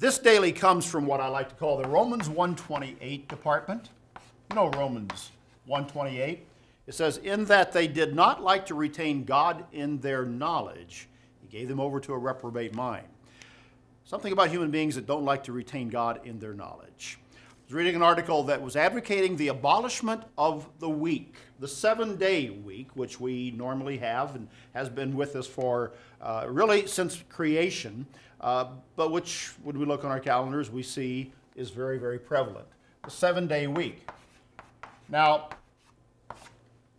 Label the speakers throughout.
Speaker 1: This daily comes from what I like to call the Romans 128 department. You know Romans 128. It says, in that they did not like to retain God in their knowledge, he gave them over to a reprobate mind. Something about human beings that don't like to retain God in their knowledge. I was reading an article that was advocating the abolishment of the week, the 7-day week, which we normally have and has been with us for really since creation, but which, when we look on our calendars, we see is very, very prevalent. The 7-day week. Now,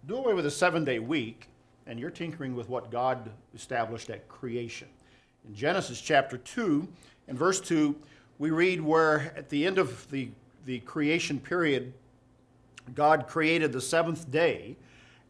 Speaker 1: do away with the 7-day week, and you're tinkering with what God established at creation. In Genesis chapter 2 and verse 2, we read where at the end of the creation period, God created the 7th day,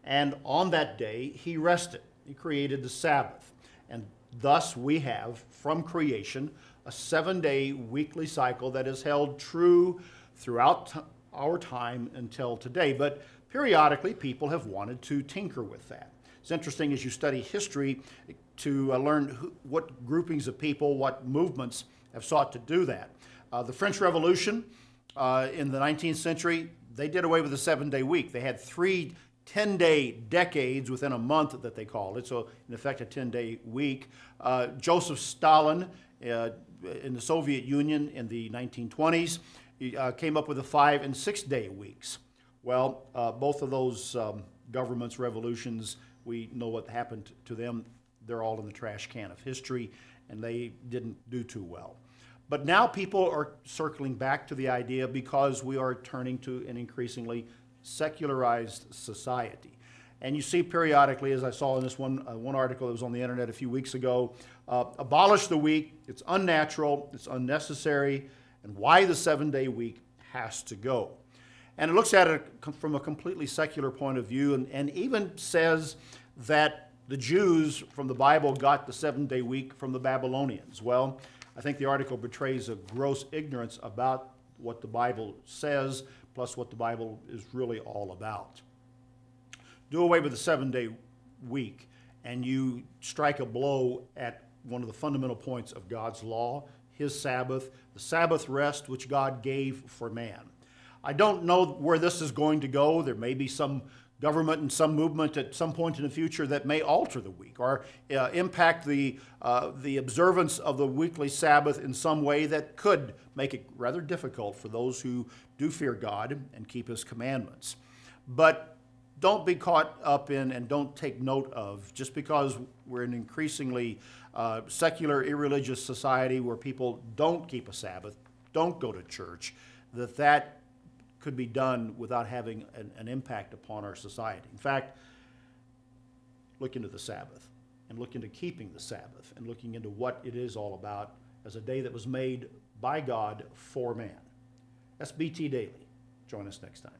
Speaker 1: and on that day he rested. He created the Sabbath. And thus we have, from creation, a 7-day weekly cycle that is held true throughout our time until today. But periodically, people have wanted to tinker with that. It's interesting as you study history to learn what groupings of people, what movements have sought to do that. The French Revolution in the 19th century, they did away with the 7-day week. They had 3 10-day decades within a month that they called it, so in effect a 10-day week. Joseph Stalin in the Soviet Union in the 1920s came up with the 5- and 6-day weeks. Well, both of those governments, revolutions, we know what happened to them. They're all in the trash can of history, and they didn't do too well. But now people are circling back to the idea because we are turning to an increasingly secularized society. And you see periodically, as I saw in this one article that was on the internet a few weeks ago, abolish the week, it's unnatural, it's unnecessary, and why the 7-day week has to go. And it looks at it from a completely secular point of view, and even says that the Jews from the Bible got the 7-day week from the Babylonians. Well, I think the article betrays a gross ignorance about what the Bible says, plus what the Bible is really all about. Do away with the 7-day week, and you strike a blow at one of the fundamental points of God's law, his Sabbath, the Sabbath rest which God gave for man. I don't know where this is going to go. There may be some government and some movement at some point in the future that may alter the week or impact the observance of the weekly Sabbath in some way that could make it rather difficult for those who do fear God and keep his commandments. But don't be caught up in and don't take note of, just because we're an increasingly secular, irreligious society where people don't keep a Sabbath, don't go to church, that could be done without having an impact upon our society. In fact, look into the Sabbath and look into keeping the Sabbath and looking into what it is all about as a day that was made by God for man. That's BT Daily. Join us next time.